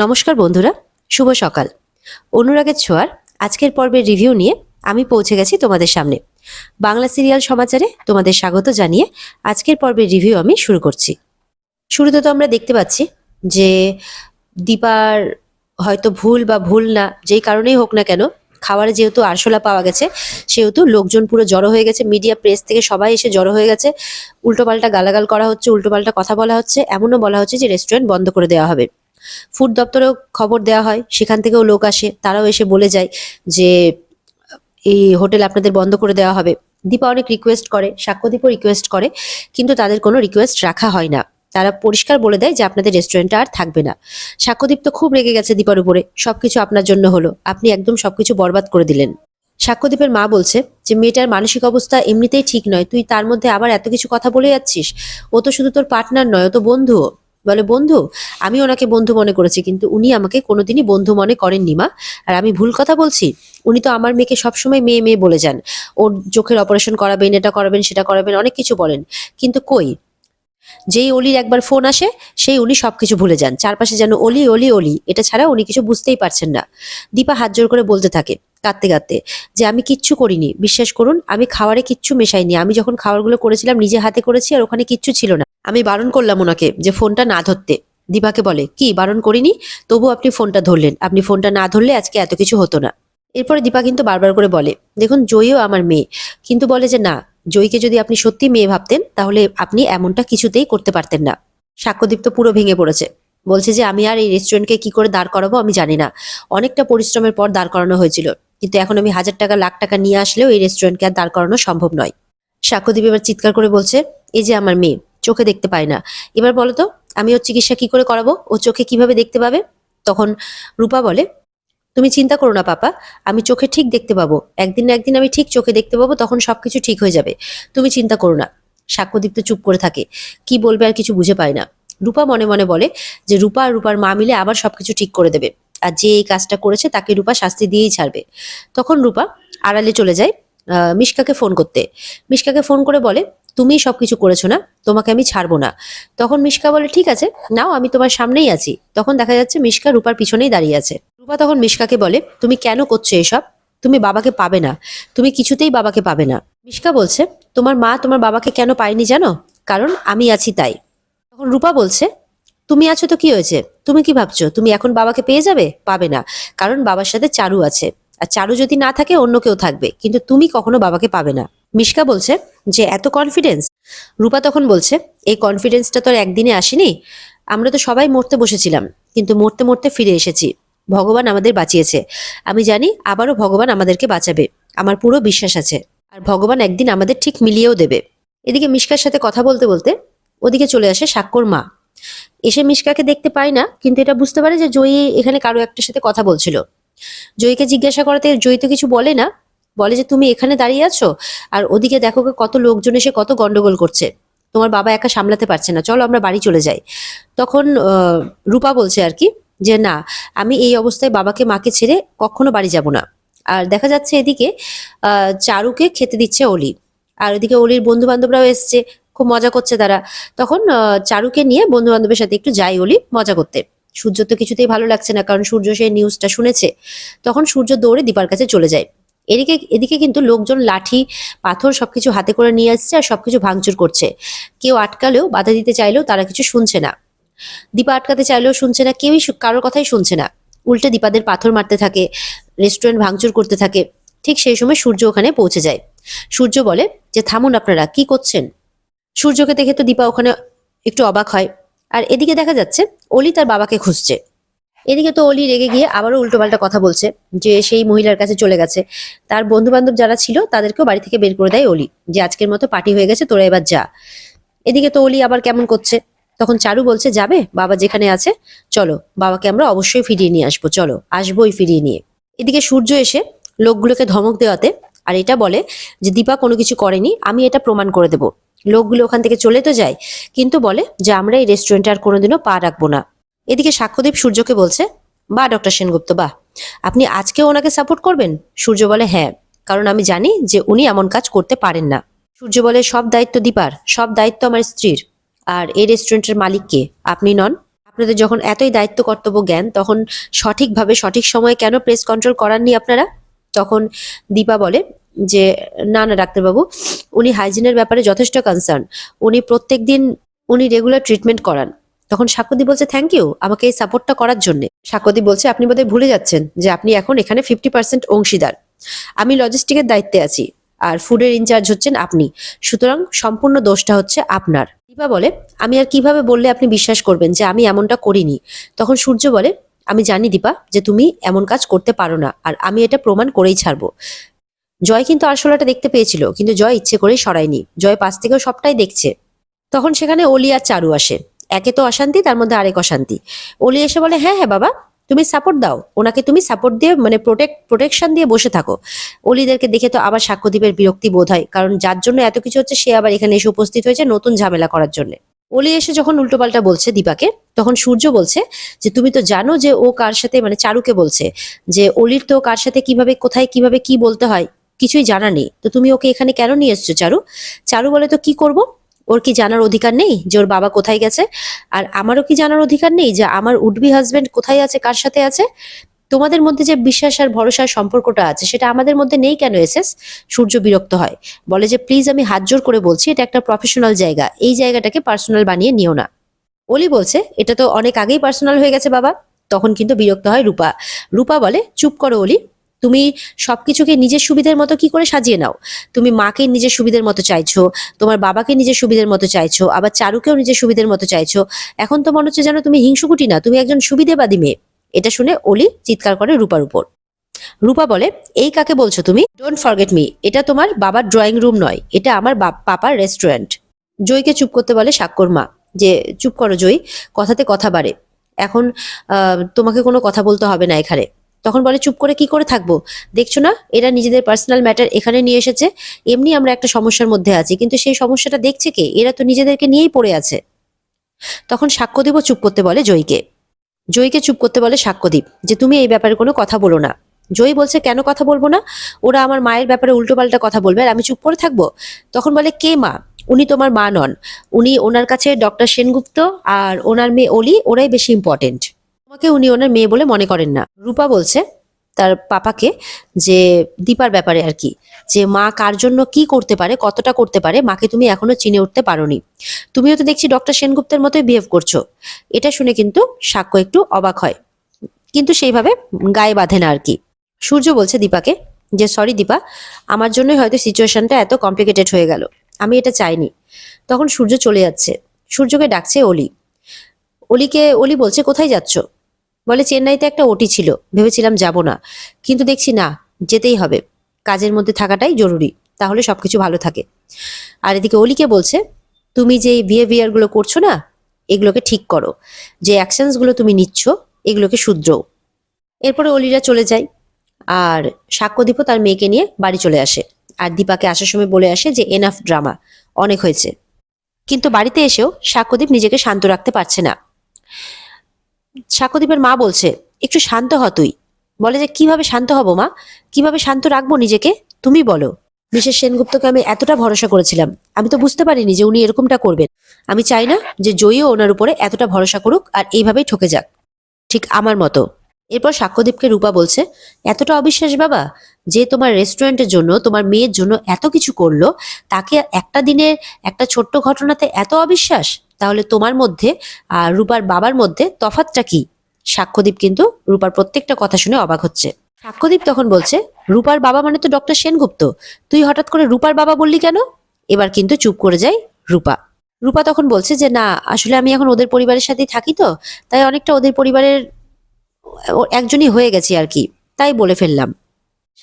নমস্কার বন্ধুরা, শুভ সকাল। অনুরাগের ছোঁয়ার আজকের পর্বের রিভিউ নিয়ে আমি পৌঁছে গেছি তোমাদের সামনে। বাংলা সিরিয়াল সমাচারে তোমাদের স্বাগত জানিয়ে আজকের পর্বের রিভিউ আমি শুরু করছি। শুরুতে তো আমরা দেখতে পাচ্ছি যে দীপার হয়তো ভুল বা ভুল না, যেই কারণেই হোক না কেন, খাবারে যেহেতু আরশোলা পাওয়া গেছে সেহেতু লোকজন পুরো জড়ো হয়ে গেছে, মিডিয়া প্রেস থেকে সবাই এসে জড়ো হয়ে গেছে। উল্টোপাল্টা গালাগাল করা হচ্ছে, উল্টোপাল্টা কথা বলা হচ্ছে, এমনও বলা হচ্ছে যে রেস্টুরেন্ট বন্ধ করে দেওয়া হবে। ফুড দপ্তরেও খবর দেওয়া হয়, সেখান থেকেও লোক আসে, তারাও এসে বলে যায় যে এই হোটেল আপনাদের বন্ধ করে দেওয়া হবে। দীপা অনেক রিকোয়েস্ট করে, সাক্ষ্যদীপও রিকোয়েস্ট করে, কিন্তু তাদের কোনো রিকোয়েস্ট রাখা হয় না। তারা পরিষ্কার বলে দেয় যে আপনাদের রেস্টুরেন্টটা আর থাকবে না। সাক্ষ্যদীপ তো খুব রেগে গেছে দীপার উপরে, সবকিছু আপনার জন্য হলো, আপনি একদম সবকিছু বরবাদ করে দিলেন। সাক্ষ্যদীপের মা বলছে যে মেয়েটার মানসিক অবস্থা এমনিতেই ঠিক নয়, তুই তার মধ্যে আবার এত কিছু কথা বলে যাচ্ছিস। ও তো শুধু তোর পার্টনার নয়, ও তো বন্ধুও। বলে বন্ধু? আমি ওনাকে বন্ধু মনে করেছি, কিন্তু উনি আমাকে কোনোদিনই বন্ধু মনে করেননি মা। আর আমি ভুল কথা বলছি? উনি তো আমার মেয়েকে সবসময় মেয়ে মেয়ে বলে যান। ওর চোখের অপারেশন করাবেন, এটা করাবেন, সেটা করাবেন, অনেক কিছু বলেন, কিন্তু কই, যেই অলির একবার ফোন আসে সেই উনি সবকিছু ভুলে যান। চারপাশে যেন অলি অলি অলি, এটা ছাড়া উনি কিছু বুঝতেই পারছেন না। দীপা হাত জোর করে বলতে থাকে কাঁদতে কাঁদতে যে আমি কিচ্ছু করিনি, বিশ্বাস করুন, আমি খাবারে কিচ্ছু মেশাইনি। আমি যখন খাবারগুলো করেছিলাম নিজে হাতে করেছি, আর ওখানে কিচ্ছু ছিল না। আমি বারণ করলাম ওনাকে যে ফোনটা না ধরতে। দীপাকে বলে কি বারণ করিনি, তবু আপনি ফোনটা ধরলেন, আপনি ফোনটা না ধরলে আজকে এত কিছু হতো না। এরপরে দীপা কিন্তু বারবার করে বলে দেখুন জয়ীও আমার মেয়ে, কিন্তু বলে যে না, জয়ীকে যদি আপনি সত্যি মেয়ে ভাবতেন তাহলে আপনি এমনটা কিছুতেই করতে পারতেন না। সাক্ষ্যদীপ তো পুরো ভেঙে পড়েছে, বলছে যে আমি আর এই রেস্টুরেন্টকে কি করে দাঁড় করাবো আমি জানি না। অনেকটা পরিশ্রমের পর দাঁড় করানো হয়েছিল, কিন্তু এখন আমি 1000 টাকা লাখ টাকা নিয়ে আসলেও এই রেস্টুরেন্টকে আর দাঁড় করানো সম্ভব নয়। সাক্ষ্যদীপ এবার চিৎকার করে বলছে এই যে আমার মেয়ে চোখে দেখতে পায় না, এবার বলো তো আমি ওর চিকিৎসা কি করে করাবো, ও চোখে কিভাবে দেখতে পাবে? তখন রূপা বলে তুমি চিন্তা করো না পাপা, আমি চোখে ঠিক দেখতে পাবো, একদিন না একদিন আমি ঠিক চোখে দেখতে পাবো, তখন সবকিছু ঠিক হয়ে যাবে, তুমি চিন্তা করো না। সাক্ষ্যদীপ তো চুপ করে থাকে, কি বলবে আর কিছু বুঝে পায় না। রূপা মনে মনে বলে যে রূপা আর রূপার মা মিলে আবার সবকিছু ঠিক করে দেবে, আর যে এই কাজটা করেছে তাকে রূপা শাস্তি দিয়েই ছাড়বে। তখন রূপা আড়ালে চলে যায় মিশকাকে ফোন করতে। মিশকাকে ফোন করে বলে তুমিই সবকিছু করেছো না, তোমাকে আমি ছাড়বো না। তখন মিশকা বলে ঠিক আছে নাও, আমি তোমার সামনেই আছি। তখন দেখা যাচ্ছে মিশকা রূপার পিছনেই দাঁড়িয়ে আছে। রূপা তখন মিশকাকে বলে তুমি কেন করছো এসব, তুমি বাবাকে পাবে না, তুমি কিছুতেই বাবাকে পাবে না। মিশকা বলছে তোমার মা তোমার বাবাকে কেন পায়নি জানো, কারণ আমি আছি তাই। তখন রূপা বলছে তুমি আছো তো কি হয়েছে, তুমি কি ভাবছো তুমি এখন বাবাকে পেয়ে যাবে? পাবে না, কারণ বাবার সাথে চারু আছে, আর চারু যদি না থাকে অন্য কেউ থাকবে, কিন্তু তুমি কখনো বাবাকে পাবে না। মিশকা বলছে যে এত কনফিডেন্স? রূপা তখন বলছে এই কনফিডেন্সটা তো আর একদিনে আসেনি, আমরা তো সবাই মরতে বসেছিলাম, কিন্তু মরতে মরতে ফিরে এসেছি। ভগবান আমাদের বাঁচিয়েছে, আমি জানি আবারও ভগবান আমাদেরকে বাঁচাবে, আমার পুরো বিশ্বাস আছে, আর ভগবান একদিন আমাদের ঠিক মিলিয়েও দেবে। এদিকে মিশকার সাথে কথা বলতে বলতে ওদিকে চলে আসে সাক্ষ্যর মা। এসে মিশকাকে দেখতে পায় না, কিন্তু এটা বুঝতে পারে যে জয়ী এখানে কারো একটার সাথে কথা বলছিল। জয়ীকে জিজ্ঞাসা করাতে জয়ী তো কিছু বলে না, বলে যে তুমি এখানে দাঁড়িয়ে আছো আর ওদিকে দেখো কত লোকজন এসে কত গন্ডগোল করছে, তোমার বাবা একা সামলাতে পারছে না, চলো আমরা বাড়ি চলে যাই। তখন রূপা বলছে আর কি যে না, আমি এই অবস্থায় বাবাকে মাকে ছেড়ে কখনো বাড়ি যাব না। আর দেখা যাচ্ছে এদিকে চারুকে খেতে দিচ্ছে অলি, আর এদিকে অলির বন্ধু বান্ধবরাও এসছে, খুব মজা করছে তারা। তখন চারুকে নিয়ে বন্ধু বান্ধবের সাথে একটু যায় অলি মজা করতে। সূর্য তো কিছুতেই ভালো লাগছে না, কারণ সূর্য সেই নিউজটা শুনেছে। তখন সূর্য দৌড়ে দীপার কাছে চলে যায়। এদিকে এদিকে কিন্তু লোকজন লাঠি পাথর সবকিছু হাতে করে নিয়ে আসছে আর সবকিছু ভাঙচুর করছে। কেউ আটকালেও বাধা দিতে চাইলেও তারা কিছু শুনছে না, দীপা আটকাতে চাইলেও শুনছে না, কেউই কারোর কথাই শুনছে না। উল্টে দীপাদের পাথর মারতে থাকে, রেস্টুরেন্ট ভাঙচুর করতে থাকে। ঠিক সেই সময় সূর্য ওখানে পৌঁছে যায়। সূর্য বলে যে থামুন, আপনারা কি করছেন? সূর্যকে দেখে তো দীপা ওখানে একটু অবাক হয়। আর এদিকে দেখা যাচ্ছে অলি তার বাবাকে খুঁজছে। এদিকে তো অলি রেগে গিয়ে আবারও উল্টোপাল্টা কথা বলছে, যে সেই মহিলার কাছে চলে গেছে, তার বন্ধু বান্ধব যারা ছিল তাদেরকেও বাড়ি থেকে বের করে দেয় অলি, যে আজকের মতো পার্টি হয়ে গেছে, তোরা এবার যা। এদিকে তো অলি আবার কেমন করছে। তখন চারু বলছে যাবে, বাবা যেখানে আছে, চলো বাবাকে আমরা অবশ্যই ফিরিয়ে নিয়ে আসবো, চলো আসবোই ফিরিয়ে নিয়ে। এদিকে সূর্য এসে লোকগুলোকে ধমক দেওয়াতে আর এটা বলে যে দীপা কোনো কিছু করেনি, আমি এটা প্রমাণ করে দেব। লোকগুলো ওখান থেকে চলে তো যায়, কিন্তু বলে যে আমরা এই রেস্টুরেন্টে আর কোনোদিনও পা রাখবো না। এদিকে সাক্ষ্যদীপ সূর্যকে বলছে বা ডক্টর সেনগুপ্ত বাহ, আপনি আজকেও ওনাকে সাপোর্ট করবেন? সূর্য বলে হ্যাঁ, কারণ আমি জানি যে উনি এমন কাজ করতে পারেন না। সূর্য বলে সব দায়িত্ব দীপার, সব দায়িত্ব আমার স্ত্রীর, আর এই রেস্টুরেন্টের মালিক কে? আপনি নন। আপনাদের যখন এতই দায়িত্ব কর্তব্য জ্ঞান, তখন সঠিকভাবে সঠিক সময়ে কেন প্রেস কন্ট্রোল করাননি আপনারা? তখন দীপা বলে যে না না ডাক্তারবাবু, উনি হাইজিনের ব্যাপারে যথেষ্ট কনসার্ন, উনি রেগুলার ট্রিটমেন্ট করান। তখন সাক্ষ্যদীপ বলছে থ্যাংক ইউ আমাকে এই সাপোর্টটা করার জন্য। সাক্ষ্যদীপ বলছে আপনি বোধহয় ভুলে যাচ্ছেন যে আপনি এখন এখানে 50% অংশীদার, আমি লজিস্টিকের দায়িত্বে আছি আর ফুডের ইনচার্জ হচ্ছেন আপনি, সুতরাং সম্পূর্ণ দোষটা হচ্ছে আপনার। দীপা বলে আমি আর কিভাবে বললে আপনি বিশ্বাস করবেন যে আমি এমনটা করিনি? তখন সূর্য বলে আমি জানি দীপা যে তুমি এমন কাজ করতে পারো না, আর আমি এটা প্রমাণ করেই ছাড়বো। জয় কিন্তু আরশোলাটা দেখতে পেয়েছিল, কিন্তু জয় ইচ্ছে করেই সরায়নি, জয় পাশ থেকেও সবটাই দেখছে। তখন সেখানে অলি আর চারু আসে, একে তো অশান্তি, তার মধ্যে আরেক অশান্তি। অলি এসে বলে হ্যাঁ হ্যাঁ বাবা, তুমি সাপোর্ট দাও ওনাকে, তুমি সাপোর্ট দিয়ে মানে প্রোটেকশন দিয়ে বসে থাকো। অলিদেরকে দেখে তো আবার সাক্ষ্যদীপের বিরক্তি বোধ হয়, কারণ যার জন্য এত কিছু হচ্ছে সে আবার এখানে এসে উপস্থিত হয়েছে নতুন ঝামেলা করার জন্য। অলি এসে যখন উল্টোপাল্টা বলছে দীপাকে, তখন সূর্য বলছে যে তুমি তো জানো যে ও কার সাথে, মানে চারুকে বলছে যে অলির তো কার সাথে কিভাবে কোথায় কিভাবে কি বলতে হয় কিছুই জানা নেই, তো তুমি ওকে এখানে কেন নিয়ে এসছো চারু? চারু বলে তো কি করব, ওর কি জানার অধিকার নেই যে ওর বাবা কোথায় গেছে? আর আমারও কি জানার অধিকার নেই যে আমার উডবি হাজবেন্ড কোথায় আছে, কার সাথে আছে? তোমাদের মধ্যে যে বিশ্বাস আর ভরসার সম্পর্কটা আছে সেটা আমাদের মধ্যে নেই কেন এসেস? সূর্য বিরক্ত হয়, বলে যে প্লিজ আমি হাত জোর করে বলছি, এটা একটা প্রফেশনাল জায়গা, এই জায়গাটাকে পার্সোনাল বানিয়ে নিও না। অলি বলছে এটা তো অনেক আগেই পার্সোনাল হয়ে গেছে বাবা। তখন কিন্তু বিরক্ত হয় রূপা। রূপা বলে চুপ করো অলি, তুমি সবকিছুকে নিজের সুবিধার মতো কি করে সাজিয়ে নাও? তুমি মাকে নিজের সুবিধার মতো চাইছো, তোমার বাবাকে নিজের সুবিধার মতো চাইছো, আবার চারুকেও নিজের সুবিধার মতো চাইছো। এখন তো মনে হচ্ছে যেন তুমি হিংসুকুটি না, তুমি একজন সুবিধেবাদী মেয়ে। এটা শুনে অলি চিৎকার করে রূপার উপর। রূপা বলে এই কাকে বলছো তুমি? ডোন্ট ফরগেট মি, এটা তোমার বাবার ড্রয়িং রুম নয়, এটা আমার পাপার রেস্টুরেন্ট। জয়কে চুপ করতে বলে সাক্ষর মা, যে চুপ করো জয়, কথাতে কথা বাড়ে, এখন তোমাকে কোনো কথা বলতে হবে না এখানে। তখন বলে চুপ করে কি করে থাকবো, দেখছো না এরা নিজেদের পার্সোনাল ম্যাটার এখানে নিয়ে এসেছে, এমনি আমরা একটা সমস্যার মধ্যে আছি, কিন্তু সেই সমস্যাটা দেখছে কে? এরা তো নিজেদেরকে নিয়েই পড়ে আছে। তখন সাক্ষ্যদীপও চুপ করতে বলে জয়কে, জয়কে চুপ করতে বলে সাক্ষ্যদীপ যে তুমি এই ব্যাপারে কোনো কথা বলো না। জয় বলছে কেন কথা বলবো না? ওরা আমার মায়ের ব্যাপারে উল্টোপাল্টা কথা বলবে আর আমি চুপ করে থাকবো? তখন বলে কে মা? উনি তোমার মা নন, উনি ওনার কাছে ডক্টর সেনগুপ্ত আর ওনার মেয়ে অলি, ওরাই বেশি ইম্পর্টেন্ট, তোমাকে উনি ওনার মেয়ে বলে মনে করেন না। রূপা বলছে তার পাপাকে যে দীপার ব্যাপারে আর কি, যে মা কার জন্য কি করতে পারে, কতটা করতে পারে, মাকে তুমি এখনো চিনে উঠতে পারোনি, তুমিও তো দেখছি ডক্টর সেনগুপ্তের মতোই বিহেভ করছো। এটা শুনে কিন্তু সাক্ষ্য একটু অবাক হয়, কিন্তু সেইভাবে গায়ে বাঁধে না আর কি। সূর্য বলছে দীপাকে যে সরি দীপা, আমার জন্যই হয়তো সিচুয়েশনটা এত কমপ্লিকেটেড হয়ে গেল, আমি এটা চাইনি। তখন সূর্য চলে যাচ্ছে, সূর্যকে ডাকছে অলি। অলি বলছে কোথায় যাচ্ছ? বলে চেন্নাইতে একটা ওটি ছিল, ভেবেছিলাম যাব না, কিন্তু দেখছি না, যেতেই হবে, কাজের মধ্যে থাকাটাই জরুরি, তাহলে সবকিছু ভালো থাকে। আর এদিকে অলিকে বলছে তুমি যে বিহেভিয়ার গুলো করছো না, এগুলোকে ঠিক করো, যে অ্যাকশনস গুলো তুমি নিচ্ছ এগুলোকে শুধরো। এরপরে অলিরা চলে যায়, আর সাক্ষ্যদীপও তার মেয়েকে নিয়ে বাড়ি চলে আসে, আর দীপাকে আসার সময় বলে আসে যে এনাফ ড্রামা, অনেক হয়েছে। কিন্তু বাড়িতে এসেও সাক্ষ্যদীপ নিজেকে শান্ত রাখতে পারছে না। সাক্ষ্যদীপের মা বলছে একটু শান্ত হ তুই। বলে যে কিভাবে শান্ত হব মা, কিভাবে শান্ত রাখবো নিজেকে, তুমি বলো। মিসেস সেনগুপ্তকে আমি এতটা ভরসা করেছিলাম, আমি তো বুঝতে পারিনি যে উনি এরকমটা করবেন। আমি চাই না যে জয়ীও ওনার উপরে এতটা ভরসা করুক আর এইভাবেই ঠকে যাক, ঠিক আমার মতো। এরপর সাক্ষ্যদীপকে রূপা বলছে এতটা অবিশ্বাস বাবা, যে তোমার রেস্টুরেন্টের জন্য তোমার মেয়ের জন্য এত কিছু করলো, তাকে একটা দিনের একটা ছোট্ট ঘটনাতে এত অবিশ্বাস? তাহলে তোমার মধ্যে আর রূপার বাবার মধ্যে তফাৎটা কি? সাক্ষ্যদীপ কিন্তু রূপার প্রত্যেকটা কথা শুনে অবাক হচ্ছে। সাক্ষ্যদীপ তখন বলছে রূপার বাবা মানে তো ডক্টর সেনগুপ্ত, তুই হঠাৎ করে রূপার বাবা বললি কেন? এবার কিন্তু চুপ করে যায় রূপা। রূপা তখন বলছে যে না, আসলে আমি এখন ওদের পরিবারের সাথেই থাকি, তো তাই অনেকটা ওদের পরিবারের একজনই হয়ে গেছি আর কি, তাই বলে ফেললাম।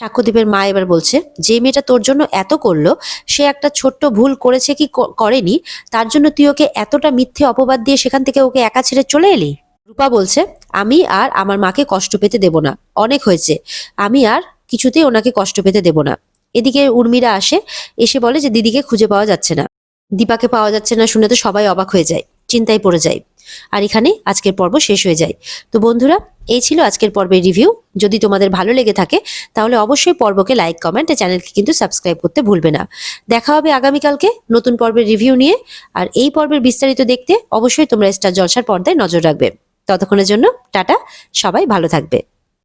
সাক্ষ্যদীপের মা এবার বলছে যে মেয়েটা তোর জন্য এত করলো, সে একটা ছোট্ট ভুল করেছে কি করেনি, তার জন্য তুই ওকে এতটা মিথ্যে অপবাদ দিয়ে সেখান থেকে ওকে একা ছেড়ে চলে এলি? রূপা বলছে আমি আর আমার মাকে কষ্ট পেতে দেব না, অনেক হয়েছে, আমি আর কিছুতেই ওনাকে কষ্ট পেতে দেব না। এদিকে উর্মিরা আসে, এসে বলে যে দিদিকে খুঁজে পাওয়া যাচ্ছে না, দীপাকে পাওয়া যাচ্ছে না, শুনে তো সবাই অবাক হয়ে যায়, চিন্তায় পড়ে যায়। আর এখানে আজকের পর্ব শেষ হয়ে যায়। তো বন্ধুরা, এই ছিল আজকের পর্বের রিভিউ। যদি তোমাদের ভালো লেগে থাকে তাহলে অবশ্যই পর্বকে লাইক, কমেন্ট আর চ্যানেলকে কিন্তু সাবস্ক্রাইব করতে ভুলবে না। দেখা হবে আগামীকালকে নতুন পর্বের রিভিউ নিয়ে। আর এই পর্বের বিস্তারিত দেখতে অবশ্যই তোমরা স্টার জলসার পর্দায় নজর রাখবে। ততক্ষণের জন্য টাটা, সবাই ভালো থাকবে।